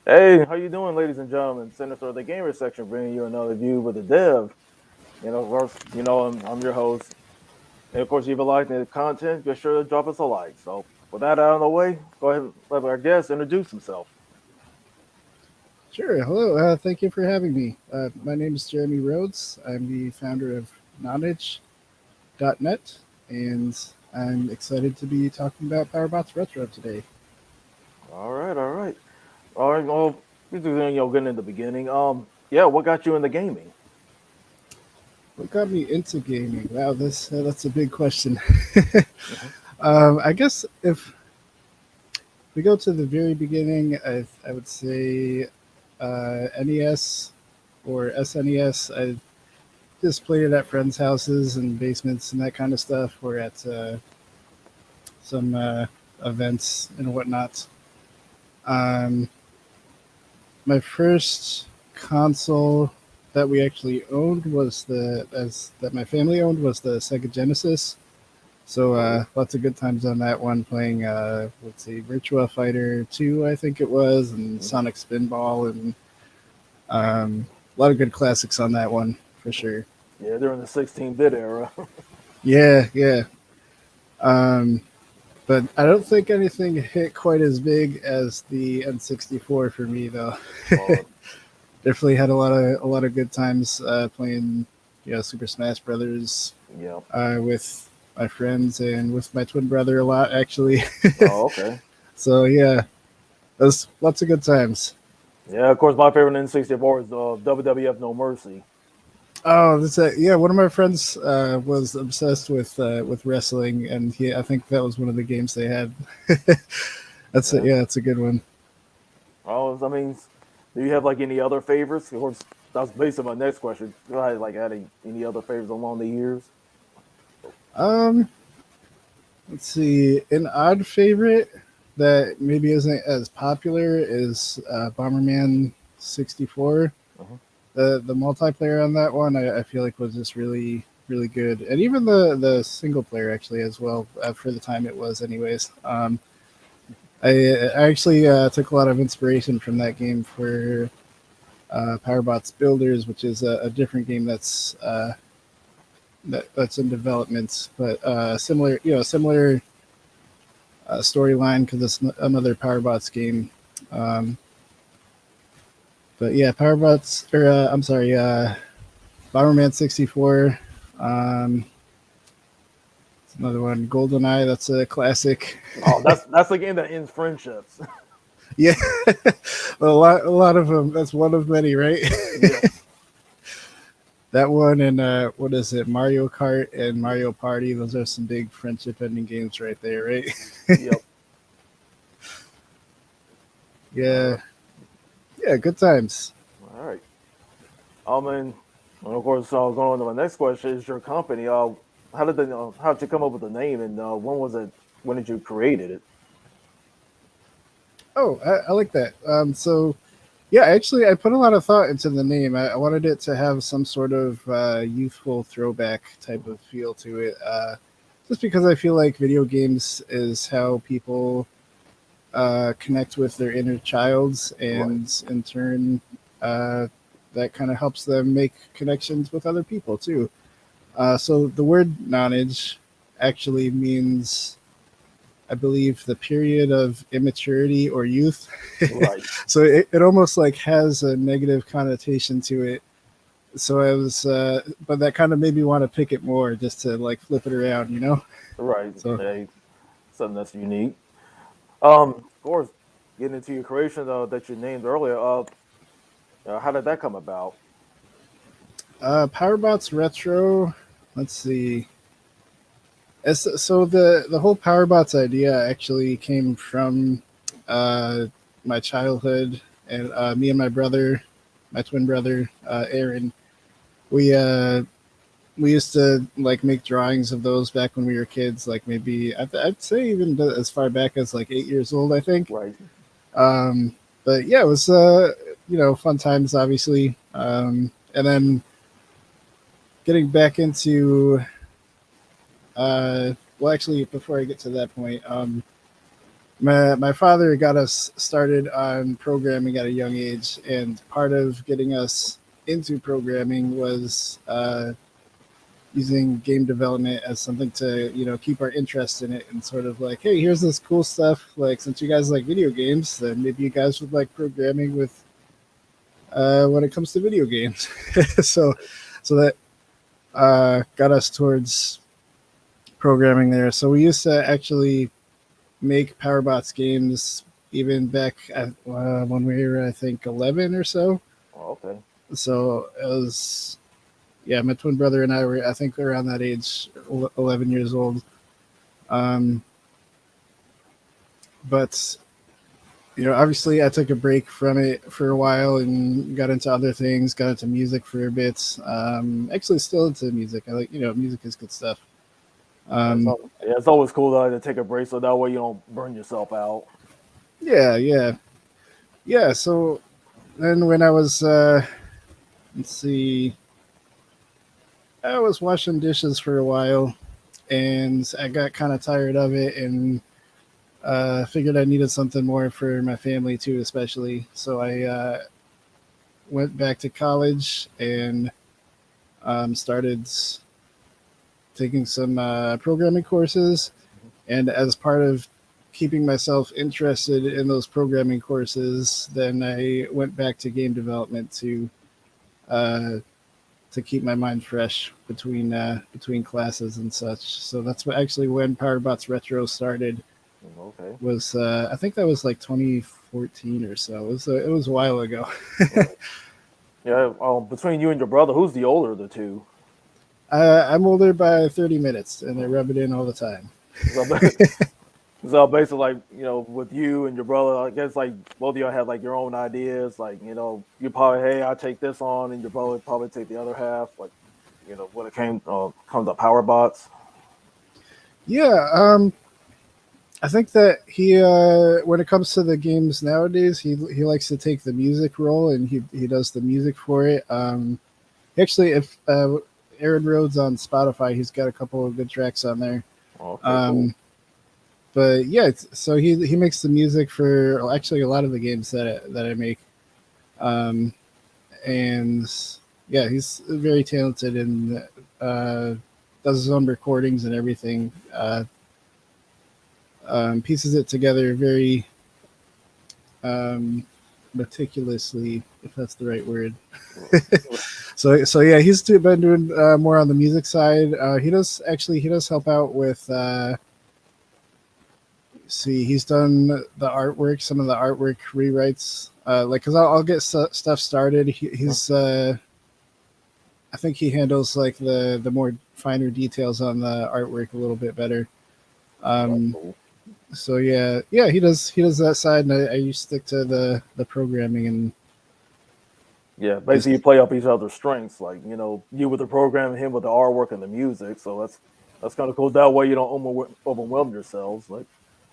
Hey, how you doing, ladies and gentlemen? Sinister the Gamer section, bringing you another view with the dev. Of course, I'm your host, and of course, if you like the content, be sure to drop us a like. So, with that out of the way, go ahead and let our guest introduce himself. Sure. Hello. Thank you for having me. My name is Jeremy Rhodes. I'm the founder of Nonage.net, and I'm excited to be talking about Powerbots Retro today. All right. Well, we do getting in the beginning. Yeah, what got you into gaming? What got me into gaming? Wow, that's a big question. Mhm. I guess if we go to the very beginning, I would say NES or SNES. I just played it at friends' houses and basements and that kind of stuff, or at some events and whatnot. Um, my first console that we actually owned was the as that my family owned was the Sega Genesis. So Okay. lots of good times on that one, playing let's see, Virtua Fighter 2, I think it was, and Mhm. Sonic Spinball, and a lot of good classics on that one for sure. Yeah, during the 16-bit era. Yeah, yeah. Um, but I don't think anything hit quite as big as the N64 for me, though. Oh, Definitely had a lot of good times playing, Super Smash Brothers yeah. with my friends and with my twin brother a lot, actually. Oh, okay. So yeah, those lots of good times. Yeah, of course, my favorite N64 is WWF No Mercy. Oh, yeah. One of my friends was obsessed with wrestling, and I think that was one of the games they had. That's it. Yeah. Yeah, that's a good one. Oh, I mean, do you have like any other favorites? Of course, that's basically my next question. Do I like had any other favorites along the years? Um, let's see. An odd favorite that maybe isn't as popular is Bomberman 64. Uh-huh. The multiplayer on that one, I feel like was just really good, and even the single player actually as well for the time it was, anyways. I actually took a lot of inspiration from that game for Powerbots Builders, which is a different game that's in development, but similar, similar storyline because it's another Powerbots game. Um, but yeah, Powerbots, or I'm sorry, Bomberman 64. Um, it's another one, GoldenEye. That's a classic. Oh, that's the game that ends friendships. Yeah, a lot of them. That's one of many, right? Yes. That one and what is it, Mario Kart and Mario Party? Those are some big friendship ending games right there, right? Yep. All Yeah, right. yeah, good times. All right. And of course, going on to my next question is your company. How did you come up with the name, and when was it? When did you created it? Oh, I like that. So yeah, actually, I put a lot of thought into the name. I wanted it to have some sort of youthful throwback type Mhm. of feel to it. Just because I feel like video games is how people connect with their inner childs, Right. and in turn, uh, that kind of helps them make connections with other people too. So the word nonage actually means, I believe, the period of immaturity or youth. Right. So it almost like has a negative connotation to it. So I was, but that kind of made me want to pick it more, just to like flip it around, you know. Right. So Hey, something that's unique. Of course, getting into your creation that you named earlier. How did that come about? Powerbots Retro. Let's see. So the whole Powerbots idea actually came from uh, my childhood, and me and my brother, my twin brother Aaron. We we used to like make drawings of those back when we were kids. Like maybe I'd say even as far back as like 8 years old, I think. Right. Um, but yeah, it was fun times, obviously. And then getting back into well, actually, before I get to that point, my father got us started on programming at a young age, and part of getting us into programming was using game development as something to keep our interest in it, and sort of like, hey, here's this cool stuff. Like, since you guys like video games, then maybe you guys would like programming with when it comes to video games. so so that got us towards programming there. So we used to actually make Powerbots games even back at, when we were, I think, 11 or so. Oh, okay. So it was, yeah, my twin brother and I were, I think, around that age, 11 years old. Um, but, obviously I took a break from it for a while and got into other things, got into music for a bit. Actually, still into music. I like, music is good stuff. It's always cool though, to take a break so that way you don't burn yourself out. Yeah, yeah. Yeah, so then when I was, let's see, I was washing dishes for a while, and I got kind of tired of it, and figured I needed something more for my family too, especially. So I went back to college and started taking some programming courses. And as part of keeping myself interested in those programming courses, then I went back to game development uh, to keep my mind fresh between classes and such. So that's what actually when Powerbots Retro started. Okay. Was I think that was like 2014 or so. It was a while ago. Yeah. Between you and your brother, who's the older of the two? I'm older by 30 minutes, and I rub it in all the time. So, so basically, like, with you and your brother, I guess like both of y'all have like your own ideas. Like, you probably, hey, I take this on, and your brother would probably take the other half. Like, when it comes to power bots. Yeah, I think that he, when it comes to the games nowadays, he likes to take the music role, and he does the music for it. Actually, if Aaron Rhodes on Spotify, he's got a couple of good tracks on there. Okay, cool. But yeah, so he makes the music for actually a lot of the games that I make, um, and yeah, he's very talented and does his own recordings and everything. Pieces it together very meticulously, if that's the right word. So yeah, he's been doing more on the music side. He does help out with. See, he's done the artwork, some of the artwork rewrites. Like, cause I'll get stuff started. He's I think he handles like the more finer details on the artwork a little bit better. Um, Cool. so yeah, he does that side, and I stick to the programming and Yeah, just basically you play up each other's strengths. Like, you with the program, him with the artwork and the music. So that's kind of cool. That way you don't overwhelm yourselves. Like,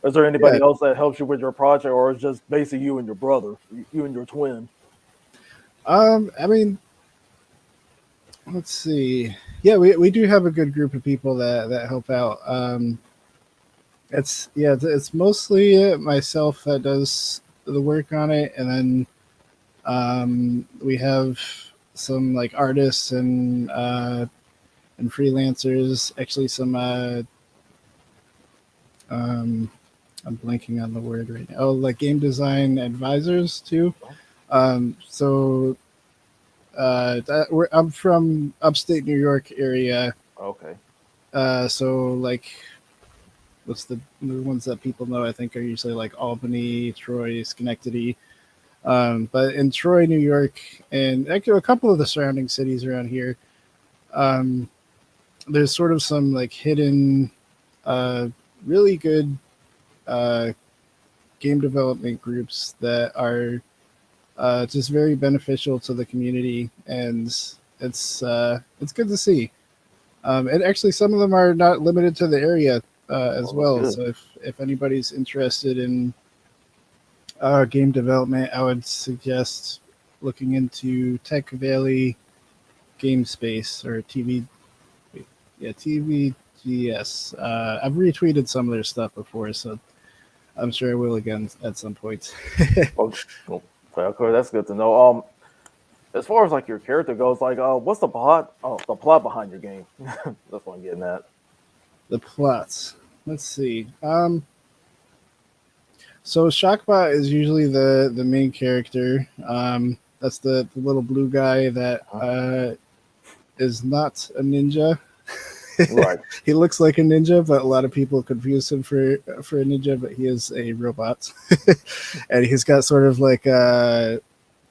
is there yeah. anybody else that helps you with your project, or is just basically you and your brother, you and your twin? I mean, let's see. Yeah, we do have a good group of people that help out. It's mostly myself that does the work on it, and then we have some like artists and freelancers. Actually, some um, I'm blanking on the word right now. Oh, like game design advisors too. So I'm from upstate New York area. Okay. So like, what's the ones that people know? I think are usually like Albany, Troy, Schenectady. But in Troy, New York, and actually a couple of the surrounding cities around here, um, there's sort of some like hidden, uh, really good uh, game development groups that are just very beneficial to the community, and it's good to see. And actually, some of them are not limited to the area as Oh, that's well. good. So if anybody's interested in game development, I would suggest looking into Tech Valley Game Space or TVGS. I've retweeted some of their stuff before, so I'm sure I will again at some point. Well, well, okay, that's good to know. As far as like your character goes, like, what's the plot? Oh, the plot behind your game. That's what I'm getting at. The plots. Let's see. So Shockbot is usually the main character. That's the little blue guy that is not a ninja. Right. He looks like a ninja, but a lot of people confuse him for a ninja. But he is a robot, and he's got sort of like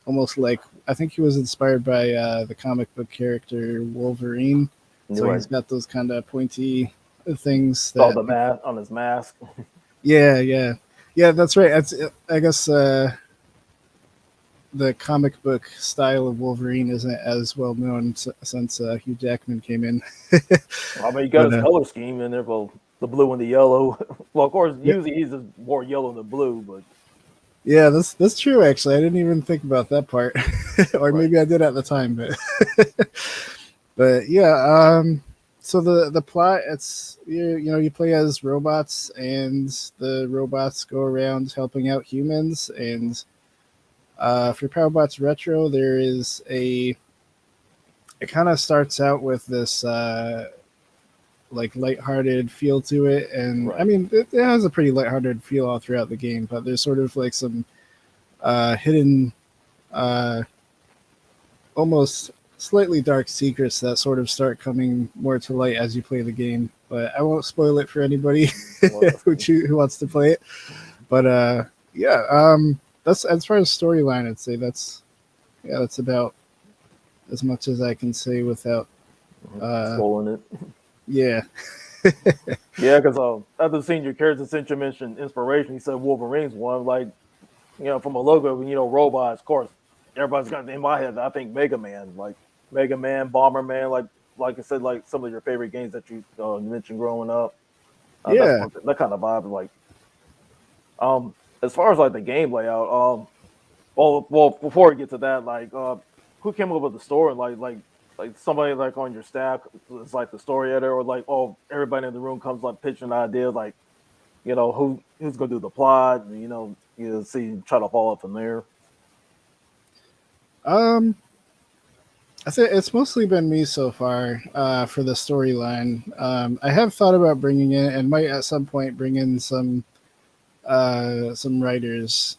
almost like, I think he was inspired by the comic book character Wolverine. So Right. he's got those kind of pointy things Oh, that the mask on his mask. yeah, that's right. I guess the comic book style of Wolverine isn't as well known since Hugh Jackman came in. I mean, you got But his color scheme in there, well, the blue and the yellow. Well, of course, yeah, usually he's just more yellow than blue, but yeah, that's true. Actually, I didn't even think about that part, or right, maybe I did at the time. But but yeah, so the plot, it's you play as robots, and the robots go around helping out humans. And for Powerbots Retro, there is it kind of starts out with this like lighthearted feel to it, and I right, mean it has a pretty lighthearted feel all throughout the game, but there's sort of like some hidden uh, almost slightly dark secrets that sort of start coming more to light as you play the game. But I won't spoil it for anybody well, that's cool. who wants to play it. But yeah, that's as far as storyline. I'd say that's about as much as I can say without Swollen it. yeah. Yeah, because after seeing your character, since you mentioned inspiration, he said Wolverine's one. Like, from a logo, robots. Of course, everybody's got in my head. I think Mega Man, like Mega Man, Bomberman, like I said, like some of your favorite games that you mentioned growing up. That's Yeah. that kind of vibe. Like, as far as like the game layout, well, before we get to that, like, who came up with the story? Like somebody like on your staff is like the story editor, or like, oh, everybody in the room comes like pitching ideas, like, who's gonna do the plot, and see try to follow up from there. Um, I think it's mostly been me so far for the storyline. I have thought about bringing in, and might at some point bring in some writers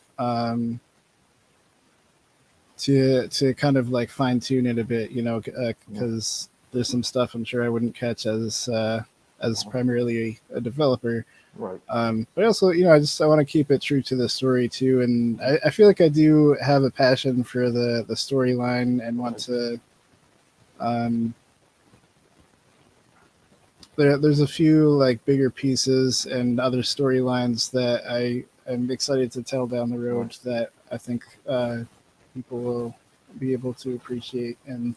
to kind of like fine tune it a bit, because there's some stuff I'm sure I wouldn't catch as primarily a developer. Right. But also, I want to keep it true to the story too, and I feel like I do have a passion for the storyline and want to. Um, there's a few like bigger pieces and other storylines that I am excited to tell down the road that I think people will be able to appreciate and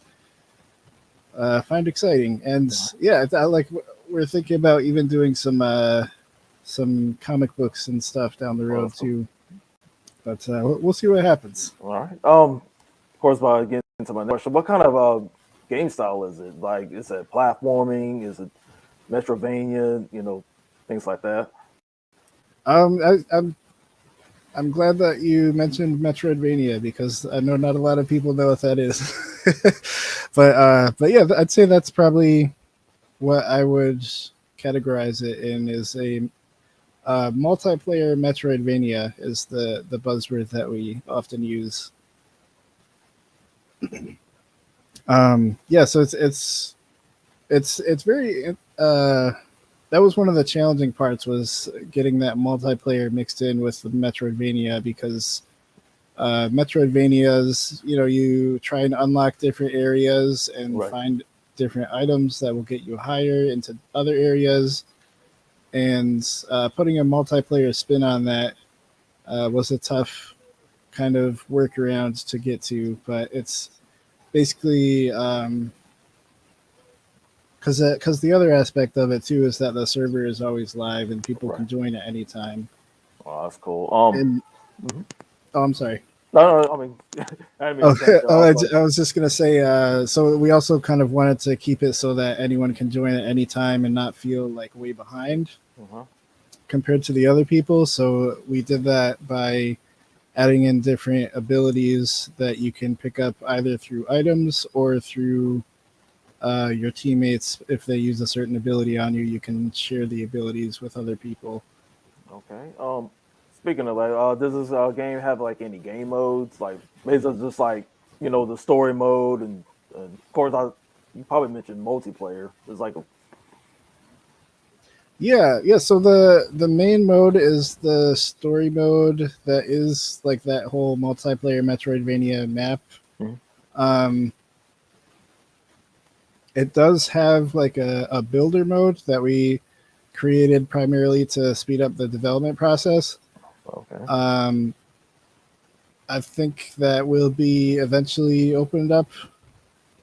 find exciting. And yeah, I like we're thinking about even doing some comic books and stuff down the road too. But we'll see what happens. All right. Of course, by getting into my next question, what kind of game style is it? Like, is it platforming? Is it Metrovania? Things like that. I'm glad that you mentioned Metroidvania because I know not a lot of people know what that is. but yeah, I'd say that's probably what I would categorize it in, is a multiplayer Metroidvania is the buzzword that we often use. Yeah, so it's very that was one of the challenging parts, was getting that multiplayer mixed in with the Metroidvania, because Metroidvanias, you try and unlock different areas and find different items that will get you higher into other areas, and putting a multiplayer spin on that was a tough kind of workaround to get to. But it's basically because the other aspect of it too is that the server is always live and people can join at any time. Oh, that's cool. And oh, I'm sorry. No, I mean, I was just gonna say. So we also kind of wanted to keep it so that anyone can join at any time and not feel like way behind. compared to the other people. So we did that by adding in different abilities that you can pick up either through items or through your teammates. If they use a certain ability on you, you can share the abilities with other people. Okay. Speaking of like, does this game have like any game modes? Like, is it just like the story mode and of course you probably mentioned multiplayer. There's like a Yeah. So the main mode is the story mode that is like that whole multiplayer Metroidvania map. Mhm. Um, it does have like a builder mode that we created primarily to speed up the development process. Okay. Um, I think that will be eventually opened up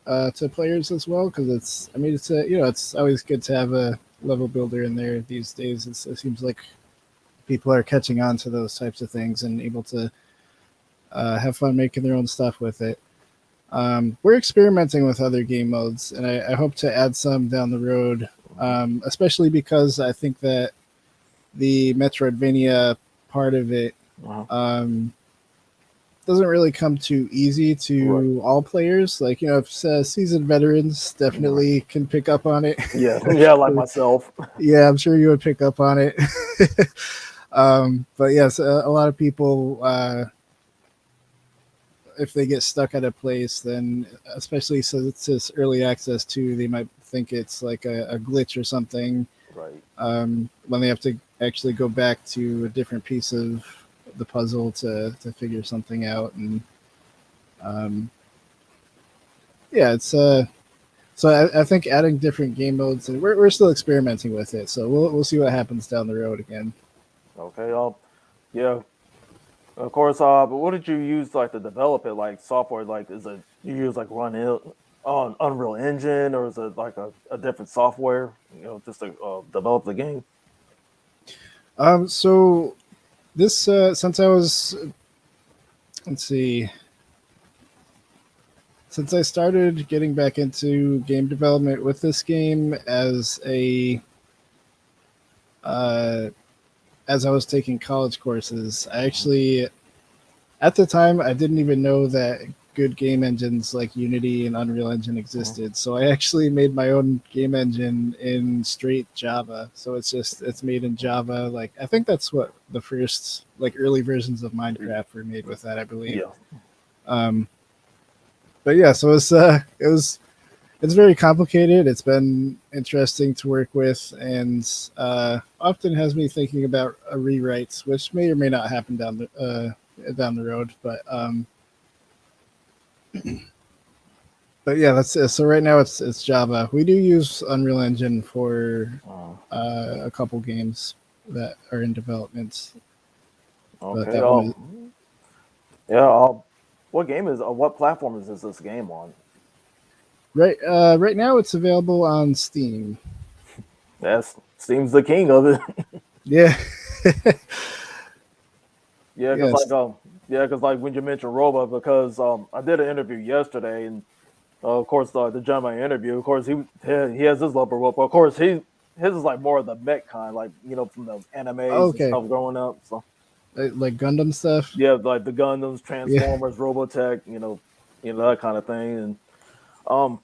to players as well because it's. I mean, it's it's always good to have a level builder in there these days. It seems like people are catching on to those types of things and able to have fun making their own stuff with it. We're experimenting with other game modes, and I hope to add some down the road, especially because I think that the Metroidvania part of it Uh-huh. um, doesn't really come too easy Right. to all players. Like, if seasoned veterans Right. definitely can pick up on it. Yeah. Yeah. Like myself. Yeah, I'm sure you would pick up on it. But yes, a lot of people, if they get stuck at a place, then especially since it's early access too, they might think it's like a glitch or something. Right. When they have to actually go back to a different piece of the puzzle to figure something out, and um, yeah, it's so I think adding different game modes, and we're still experimenting with it, so we'll see what happens down the road again. Okay. Yeah. Of course. But what did you use like to develop it? Like software? Like, is it you use like on Unreal Engine, or is it like a different software? Just to develop the game. So this since I was let's see since I started getting back into game development with this game uh, as I was taking college courses, I Mhm. actually at the time I didn't even know that good game engines like Unity and Unreal Engine Mhm. existed. So I actually made my own game engine in straight Java. So it's made in Java. Like I think that's what the first like early versions of Minecraft were made with that, I believe. Yeah. Um, but yeah, so it's very complicated. It's been interesting to work with, and often has me thinking about a rewrite, which may or may not happen down the road. But yeah, that's it. So right now it's Java. We do use Unreal Engine for Uh, a couple games that are in development, but okay. that one is Yeah. What platform is this game on? right. Right now, it's available on Steam. That's Steam's the king of it. Yeah, Yeah, because yes. when you mentioned Robo, because I did an interview yesterday, and of course the gentleman I interview, of course he has his love for Robo. Of course his is like more of the mech kind, like from the animes and Okay, stuff growing up. So like Gundam stuff. yeah, like the Gundams, Yeah, Transformers, Robotech, that kind of thing, um.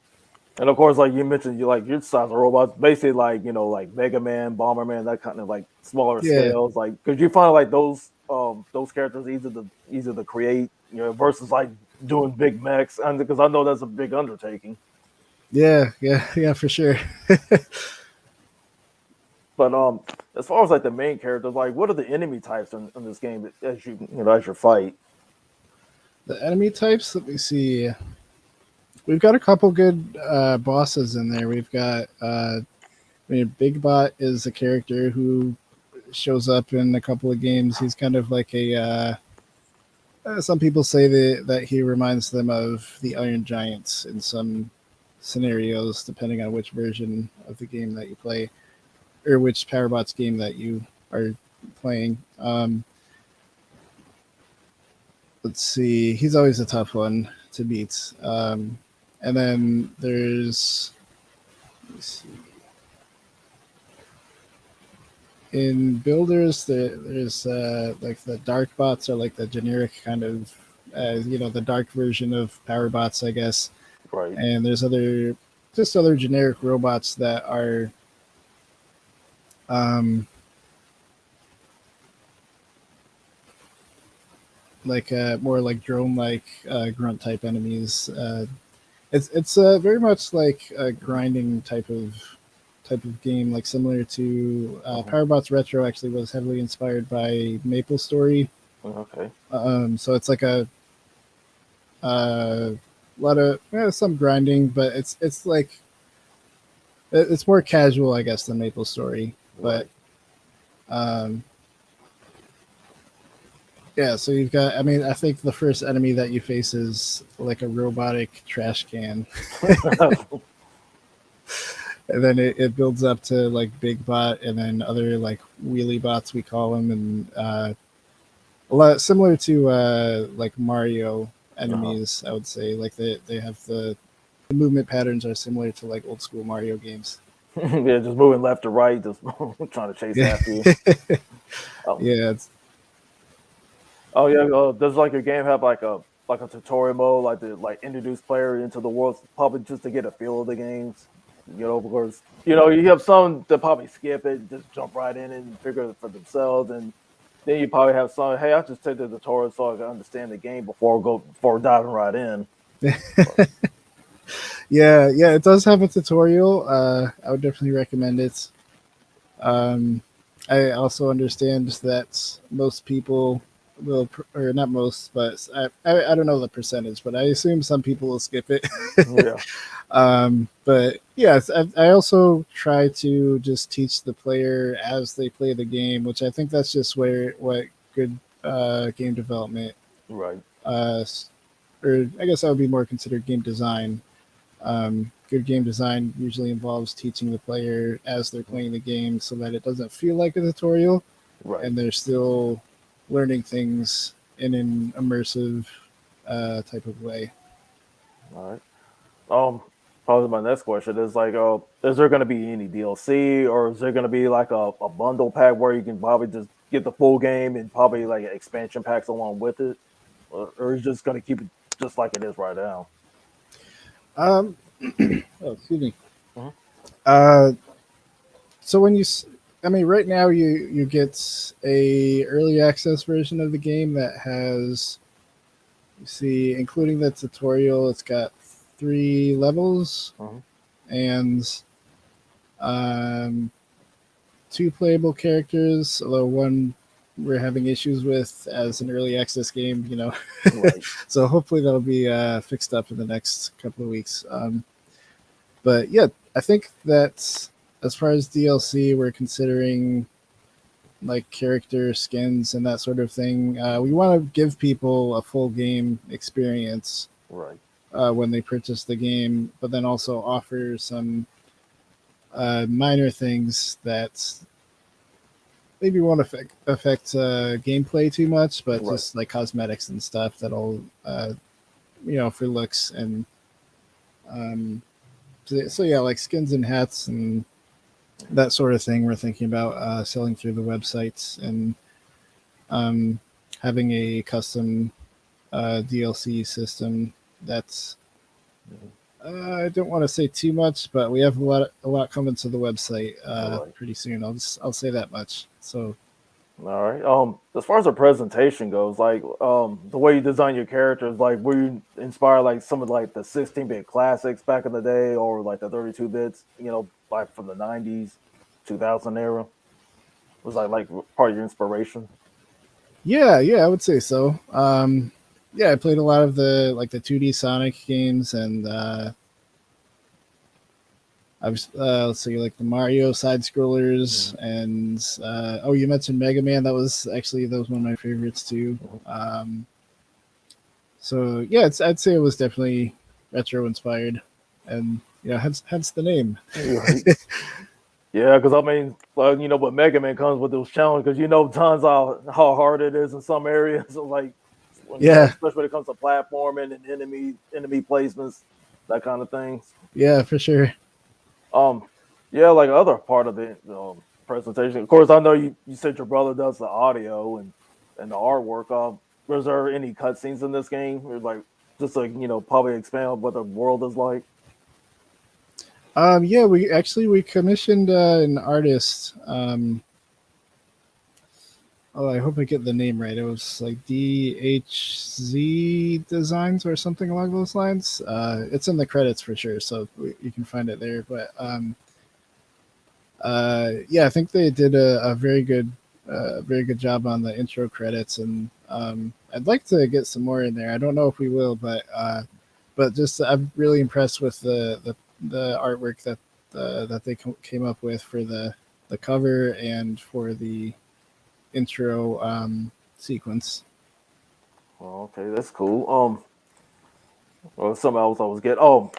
And of course, like you mentioned, you like your size of robots, basically like like Mega Man, Bomberman, that kind of like smaller yeah. scales. Like, could you find like those characters easy to create, versus like doing big mechs? And because I know that's a big undertaking. Yeah, for sure. But as far as like the main characters, like what are the enemy types in this game as as your fight? The enemy types, let me see. We've got a couple good bosses in there. We've got, Big Bot is a character who shows up in a couple of games. He's kind of like some people say that he reminds them of the Iron Giants in some scenarios, depending on which version of the game that you play or which Powerbots game that you are playing. Let's see. He's always a tough one to beat. And then there's let me see. in builders, there's like the dark bots are like the generic kind of the dark version of power bots, I guess. Right. And there's other generic robots that are um, like more like drone like grunt type enemies. It's very much like a grinding type of game, like similar to Uh-huh. Powerbots Retro. Actually, was heavily inspired by Maple Story. Okay. So it's like a lot of some grinding, but it's like it's more casual, I guess, than Maple Story. But Right. um, yeah, so you've got. I mean, I think the first enemy that you face is like a robotic trash can, and then it builds up to like big bot, and then other like wheelie bots we call them, and a lot similar to like Mario Uh-huh. enemies. I would say like they have the movement patterns are similar to like old school Mario games. Yeah, just moving left to right, just trying to chase Yeah, after you. Oh, yeah, it's, oh yeah. Does like your game have like a tutorial mode, like to like introduce player into the world, probably just to get a feel of the games? Because you have some that probably skip it, just jump right in and figure it for themselves, and then you probably have some. Hey, I just take the tutorial so I can understand the game before diving right in. But, yeah. It does have a tutorial. I would definitely recommend it. Um, I also understand that most people will, or not most, but I don't know the percentage, but I assume some people will skip it. yeah, But yes, I also try to just teach the player as they play the game, which I think that's just where what good game development, right, uh, or I guess that would be more considered game design. Good game design usually involves teaching the player as they're playing the game so that it doesn't feel like a tutorial right. and they're still learning things in an immersive type of way. All right. Probably my next question is like, is there going to be any DLC or is there going to be like a bundle pack where you can probably just get the full game and probably like expansion packs along with it, or is just going to keep it just like it is right now? Um, oh, excuse me. Mhm. Uh, so I mean, right now you get a early access version of the game that has, you see, including the tutorial, it's got 3 levels Mhm. and um, 2 playable characters, although one we're having issues with as an early access game. Right, So hopefully that'll be fixed up in the next couple of weeks. But yeah, I think that as far as DLC, we're considering like character skins and that sort of thing. We want to give people a full game experience right, when they purchase the game, but then also offer some minor things that maybe won't affect gameplay too much, but right. just like cosmetics and stuff that'll for looks and um, so yeah, like skins and hats and that sort of thing. We're thinking about selling through the websites and um, having a custom DLC system. That's Mhm. I don't want to say too much, but we have a lot coming to the website Right. pretty soon. I'll say that much. So All right. As far as the presentation goes, like the way you design your characters, like were you inspired like some of like the 16-bit classics back in the day, or like the 32 bits, like from the 90s, 2000 era? Was that like part of your inspiration? yeah, I would say so. Yeah, I played a lot of the 2D Sonic games, and I was let's see, like the Mario side scrollers, Mhm, and oh, you mentioned Mega Man. That was one of my favorites too. mhm. Um, so yeah, I'd say it was definitely retro inspired, and hence the name. You're right. Yeah, because I mean, but Mega Man comes with those challenges because tons of how hard it is in some areas. So like, Yeah, especially when it comes to platforming and enemy placements, that kind of things. yeah, for sure. Um, yeah, like other part of the presentation. Of course, I know you said your brother does the audio and the artwork. Was there any cutscenes in this game, or like just like probably expand on what the world is like? Yeah, we commissioned an artist. Oh, I hope I get the name right. It was like DHZ Designs or something along those lines. It's in the credits for sure, so you can find it there. But yeah, I think they did a very good job on the intro credits, and I'd like to get some more in there. I don't know if we will, but just I'm really impressed with the artwork that they came up with for the cover and for the intro sequence. Oh, okay, that's cool. Well, something else I was getting.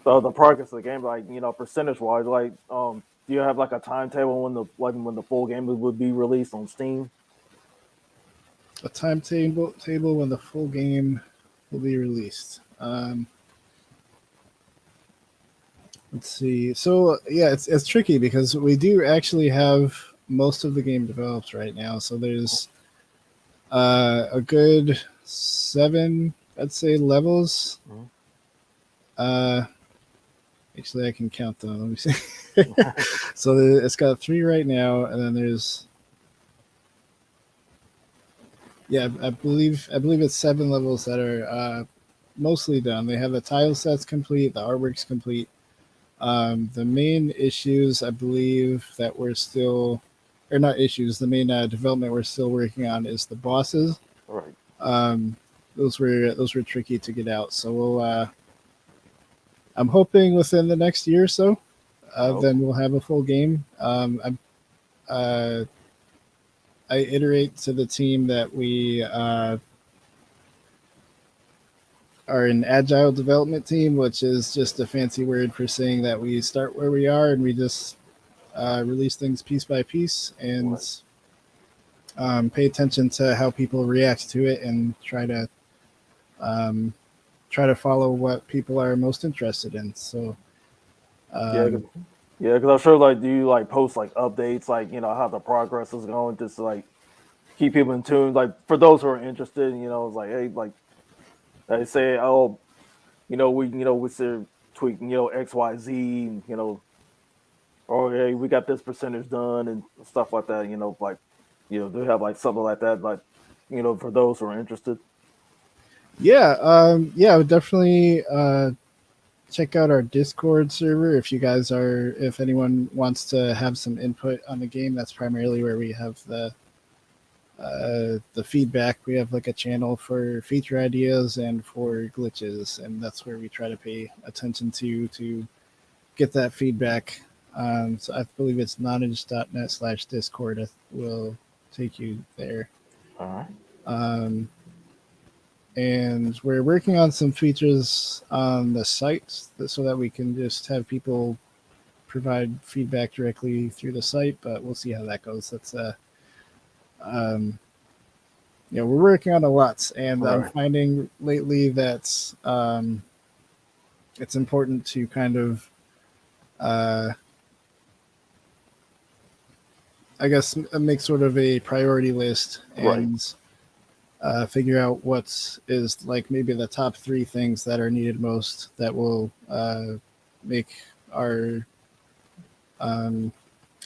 The progress of the game, like percentage wise, like do you have like a timetable when the full game would be released on Steam? A timetable when the full game will be released. Let's see. So yeah, it's tricky because we do actually have most of the game developed right now. So there's a good 7, I'd say, levels. Mhm. Uh, Actually, I can count them. Let me see. So it's got 3 right now, and then there's yeah, I believe it's 7 levels that are mostly done. They have the tile sets complete, the artwork's complete. The main issues, I believe, that we're still, or not issues, the main development we're still working on is the bosses. Right. Um, those were tricky to get out. So I'm hoping within the next year or so, Oh, then we'll have a full game. Uh, I iterate to the team that we are an agile development team, which is just a fancy word for saying that we start where we are and we just release things piece by piece and right. pay attention to how people react to it and um, try to follow what people are most interested in. So Yeah, um, yeah, because I'm sure like do you like post like updates like how the progress is going just to, like keep people in tune like for those who are interested it's like hey like they say oh we should tweak XYZ or hey we got this percentage done and stuff like that like they have like something like that like for those who are interested. yeah, yeah, I would definitely check out our Discord server if you guys are if anyone wants to have some input on the game. That's primarily where we have the feedback. We have like a channel for feature ideas and for glitches, and that's where we try to pay attention to get that feedback. So I believe it's nonage.net/discord will take you there. All right. Um, and we're working on some features on the site so that we can just have people provide feedback directly through the site. But we'll see how that goes. That's um, we're working on a lot, and All I'm right. finding lately that it's important to kind of, uh, I guess, make sort of a priority list Right. and figure out what is like maybe the top 3 things that are needed most that will make our um,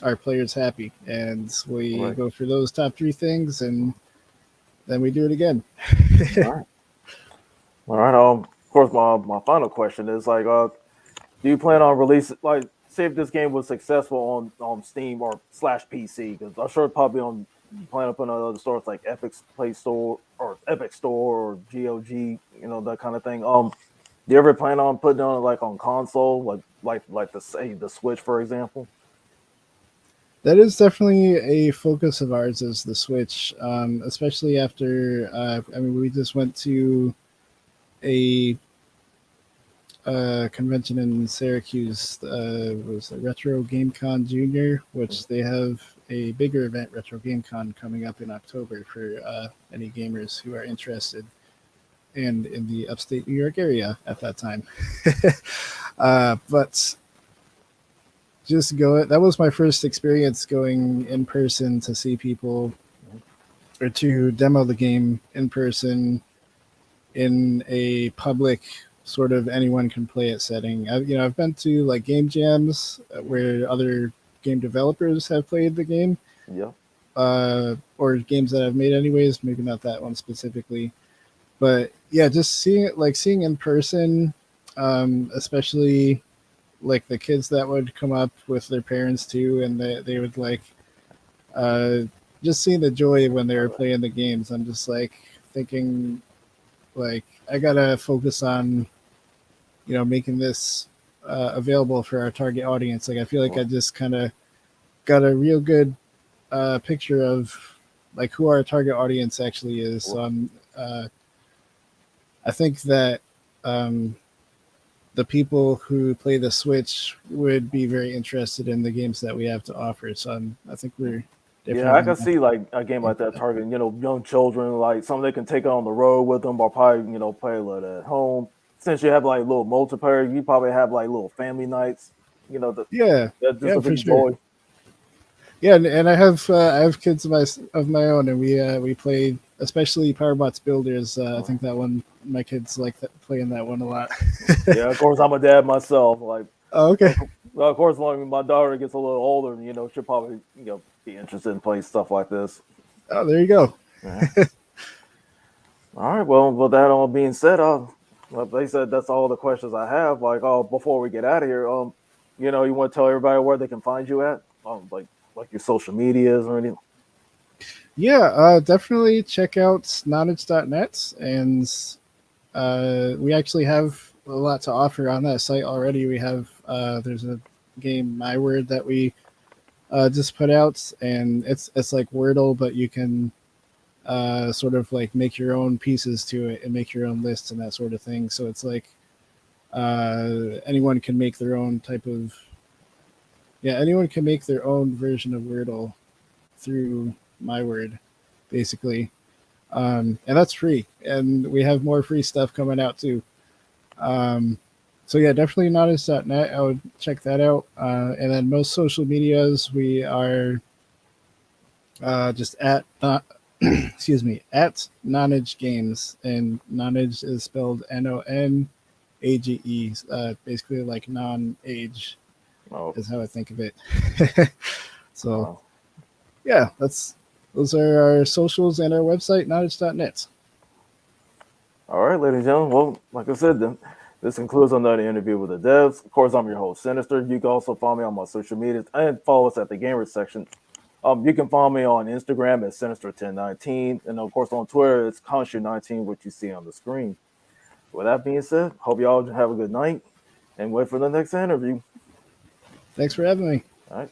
our players happy, and we Right. go through those top 3 things, and then we do it again. All right. All right. Of course, my final question is like, do you plan on releasing like, say if this game was successful on Steam or slash PC? Because I'm sure probably on you plan on putting on other stores like Epic Play Store or Epic Store or GOG, that kind of thing. Do you ever plan on putting on like on console, like the say the Switch, for example? That is definitely a focus of ours is the Switch, especially after I mean we just went to a convention in Syracuse. Was a Retro Game Con Junior, which they have a bigger event, Retro Game Con, coming up in October for any gamers who are interested and in the upstate New York area at that time. But just go. That was my first experience going in person to see people or to demo the game in person in a public sort of anyone can play it setting. I've been to like game jams where other game developers have played the game, Yeah. or games that I've made anyways. Maybe not that one specifically, but yeah, just seeing it like seeing in person, especially like the kids that would come up with their parents too, and they would like uh, just seeing the joy when they were playing the games. I'm just like thinking like I gotta focus on making this available for our target audience. Like I feel like I just kind of got a real good picture of like who our target audience actually is. So I think that the people who play the Switch would be very interested in the games that we have to offer. So I think we're Yeah, I definitely can see like a game like that targeting, young children, like something they can take on the road with them or probably, play a little at home. Since you have like little multiplayer, you probably have like little family nights, yeah, that just yeah, to for bring sure. joy. Yeah, and I have kids of my own, and we play especially Powerbots Builders. I think that one my kids like playing that one a lot. Yeah, of course I'm a dad myself. Like, Oh, okay. well, of course, when my daughter gets a little older, she'll probably, be interested in playing stuff like this. Oh, there you go. Yeah. All right. Well, with that all being said, well, they said that's all the questions I have. Like, before we get out of here, you want to tell everybody where they can find you at, like your social medias or anything. Yeah, definitely check out nonage.net, and we actually have a lot to offer on that site already. We have there's a game My Word that we just put out, and it's like Wordle, but you can sort of like make your own pieces to it and make your own lists and that sort of thing. So it's like anyone can make their own type of anyone can make their own version of Wordle through My Word, basically. And that's free. And we have more free stuff coming out too. So yeah, definitely nonage.net. I would check that out. And then most social medias, we are just at excuse me, at Nonage Games, and Nonage is spelled Nonage. Basically like non-age is how I think of it. So yeah, those are our socials and our website, nonage.net. All right, ladies and gentlemen. Well, like I said, then this concludes another interview with the devs. Of course, I'm your host, Sinister. You can also follow me on my social medias and follow us at the Gamer section. You can follow me on Instagram at Sinister1019, and of course on Twitter it's Conscious19, which you see on the screen. With that being said, hope y'all have a good night and wait for the next interview. Thanks for having me. All right.